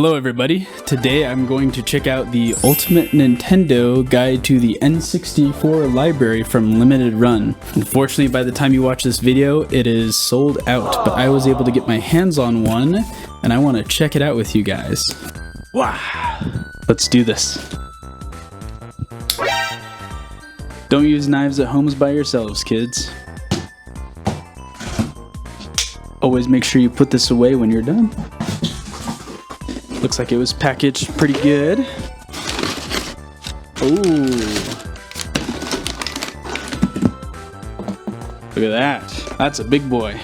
Hello everybody, today I'm going to check out the Ultimate Nintendo Guide to the N64 Library from Limited Run. Unfortunately, by the time you watch this video, it is sold out, but I was able to get my hands on one, and I want to check it out with you guys. Wow! Let's do this. Don't use knives at homes by yourselves, kids. Always make sure you put this away when you're done. Looks like it was packaged pretty good. Ooh. Look at that. That's a big boy.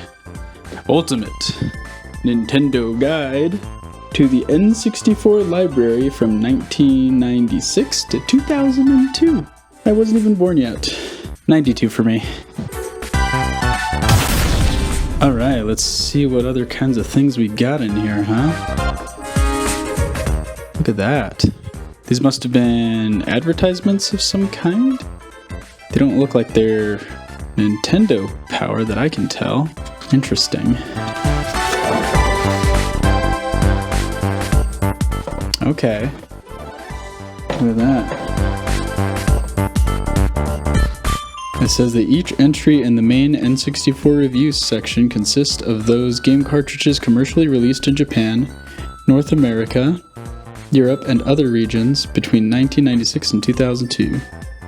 Ultimate Nintendo Guide to the N64 Library from 1996 to 2002. I wasn't even born yet. 92 for me. Alright, let's see what other kinds of things we got in here, huh? Look at that. These must have been advertisements of some kind? They don't look like they're Nintendo power that I can tell. Interesting. Okay. Look at that. It says that each entry in the main N64 reviews section consists of those game cartridges commercially released in Japan, North America, Europe, and other regions between 1996 and 2002.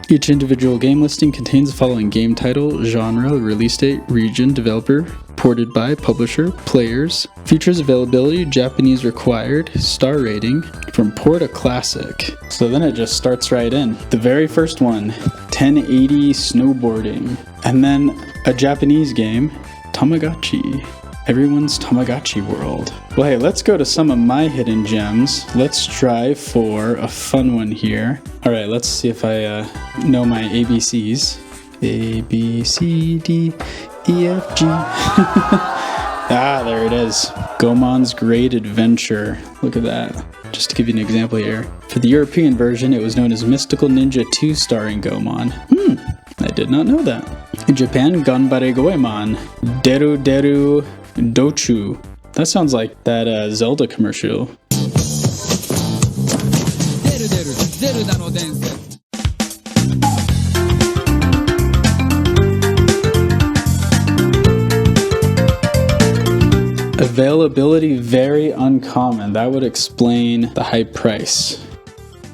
Each individual game listing contains the following game title, genre, release date, region, developer, ported by, publisher, players, features availability, Japanese required, star rating, from poor to classic. So then it just starts right in. The very first one, 1080 snowboarding. And then a Japanese game, Tamagotchi. Everyone's Tamagotchi world. Well, hey, let's go to some of my hidden gems. Let's try for a fun one here. All right, let's see if I know my ABCs. A, B, C, D, E, F, G. Ah, there it is. Goemon's Great Adventure. Look at that. Just to give you an example here. For the European version, it was known as Mystical Ninja 2 starring Goemon. I did not know that. In Japan, Ganbare Goemon. Deru Deru Dochu. That sounds like that Zelda commercial. Availability very uncommon. That would explain the high price.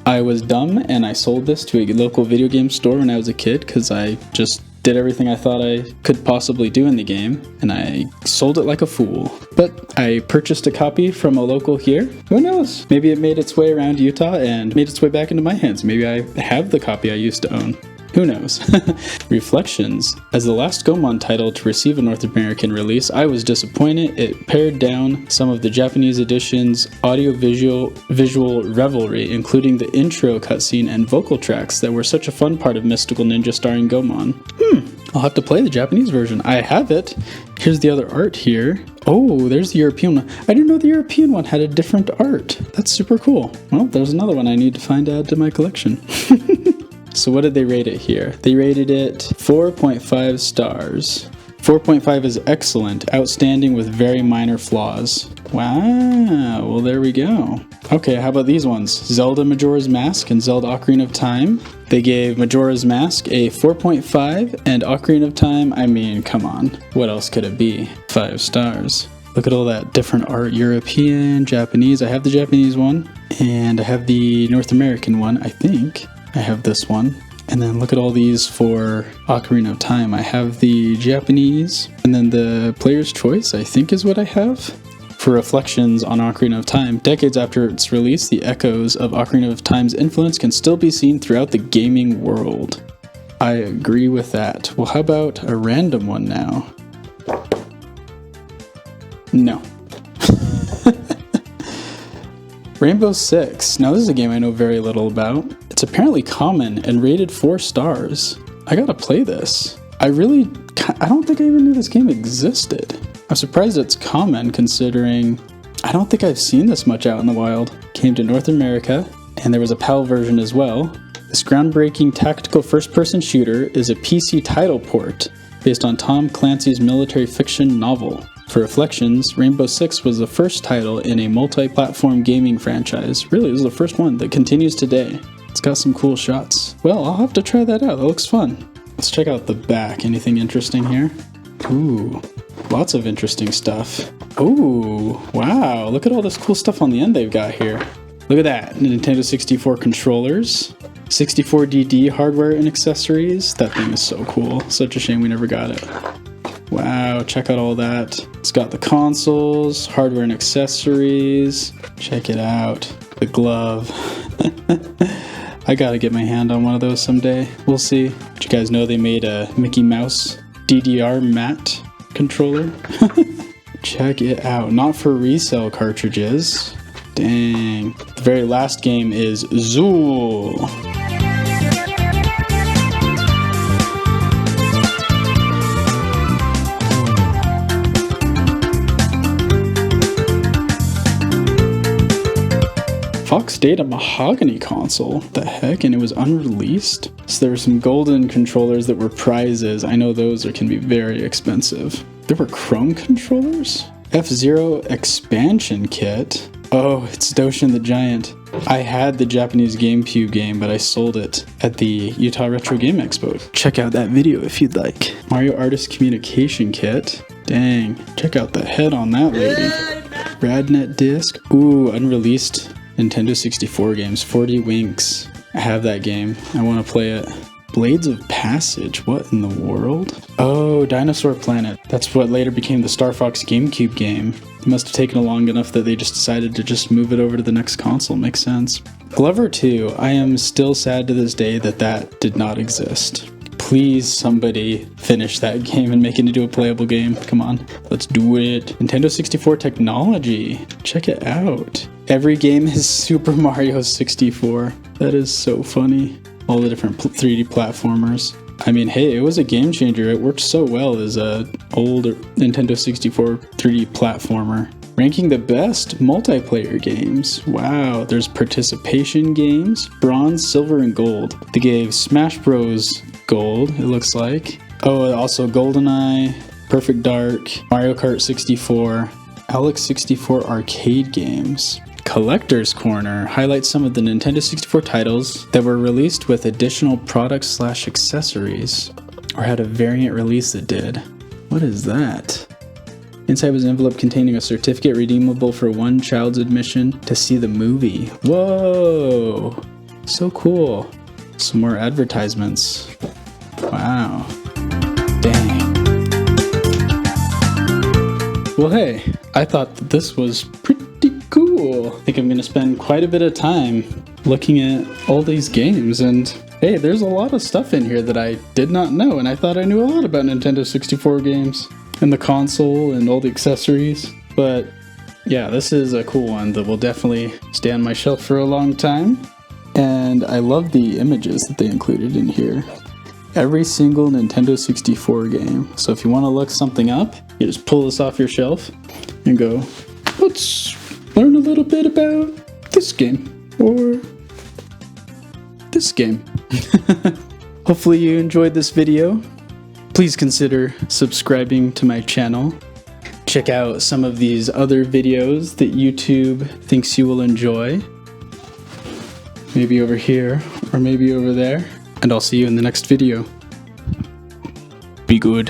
I was dumb and I sold this to a local video game store when I was a kid because I just did everything I thought I could possibly do in the game, and I sold it like a fool. But I purchased a copy from a local here. Who knows? Maybe it made its way around Utah and made its way back into my hands. Maybe I have the copy I used to own. Who knows? Reflections. As the last Goemon title to receive a North American release, I was disappointed. It pared down some of the Japanese edition's audio-visual revelry, including the intro cutscene and vocal tracks that were such a fun part of Mystical Ninja starring Goemon. I'll have to play the Japanese version. I have it. Here's the other art here. Oh, there's the European one. I didn't know the European one had a different art. That's super cool. Well, there's another one I need to find add to my collection. So what did they rate it here? They rated it 4.5 stars. 4.5 is excellent, outstanding with very minor flaws. Wow, well there we go. Okay, how about these ones? Zelda Majora's Mask and Zelda Ocarina of Time. They gave Majora's Mask a 4.5 and Ocarina of Time, I mean, come on. What else could it be? 5 stars. Look at all that different art, European, Japanese. I have the Japanese one, and I have the North American one, I think. I have this one. And then look at all these for Ocarina of Time. I have the Japanese, and then the Player's Choice, I think is what I have. For reflections on Ocarina of Time, decades after its release, the echoes of Ocarina of Time's influence can still be seen throughout the gaming world. I agree with that. Well, how about a random one now? No. Rainbow Six. Now this is a game I know very little about. It's apparently common and rated 4 stars. I gotta play this. I don't think I even knew this game existed. I'm surprised it's common considering I don't think I've seen this much out in the wild. Came to North America, and there was a PAL version as well. This groundbreaking tactical first-person shooter is a PC title port based on Tom Clancy's military fiction novel. For Reflections, Rainbow Six was the first title in a multi-platform gaming franchise. Really, it was the first one that continues today. It's got some cool shots. Well, I'll have to try that out. That looks fun. Let's check out the back. Anything interesting here? Ooh, lots of interesting stuff. Ooh, wow. Look at all this cool stuff on the end they've got here. Look at that. Nintendo 64 controllers, 64DD hardware and accessories. That thing is so cool. Such a shame we never got it. Wow, check out all that. It's got the consoles, hardware and accessories. Check it out. The glove. I gotta get my hand on one of those someday. We'll see. Did you guys know they made a Mickey Mouse DDR matte controller? Check it out. Not for resale cartridges. Dang. The very last game is Zool. Fox Data Mahogany console. What the heck? And it was unreleased? So there were some golden controllers that were prizes. I know those can be very expensive. There were Chrome controllers? F-Zero expansion kit. Oh, it's Doshin the Giant. I had the Japanese GameCube game, but I sold it at the Utah Retro Game Expo. Check out that video if you'd like. Mario Artist Communication Kit. Dang, check out the head on that lady. Radnet disc. Ooh, unreleased Nintendo 64 games. 40 Winks. I have that game. I want to play it. Blades of Passage. What in the world? Oh, Dinosaur Planet. That's what later became the Star Fox GameCube game. It must have taken long enough that they just decided to just move it over to the next console. Makes sense. Glover 2. I am still sad to this day that that did not exist. Please, somebody finish that game and make it into a playable game. Come on, let's do it. Nintendo 64 technology. Check it out. Every game is Super Mario 64. That is so funny. All the different 3D platformers. I mean, hey, it was a game changer. It worked so well as a old Nintendo 64 3D platformer. Ranking the best multiplayer games. Wow, there's participation games, bronze, silver, and gold. They gave Smash Bros. Gold, it looks like. Oh, also GoldenEye, Perfect Dark, Mario Kart 64, Alex 64 arcade games. Collector's Corner highlights some of the Nintendo 64 titles that were released with additional products/accessories, or had a variant release that did. What is that? Inside was an envelope containing a certificate redeemable for one child's admission to see the movie. Whoa! So cool. Some more advertisements. Wow. Dang. Well, hey, I thought that this was pretty cool. I think I'm going to spend quite a bit of time looking at all these games, and hey, there's a lot of stuff in here that I did not know, and I thought I knew a lot about Nintendo 64 games and the console and all the accessories. But yeah, this is a cool one that will definitely stay on my shelf for a long time. And I love the images that they included in here. Every single Nintendo 64 game. So if you want to look something up, you just pull this off your shelf and go, let's learn a little bit about this game or this game. Hopefully you enjoyed this video. Please consider subscribing to my channel. Check out some of these other videos that YouTube thinks you will enjoy. Maybe over here, or maybe over there. And I'll see you in the next video. Be good.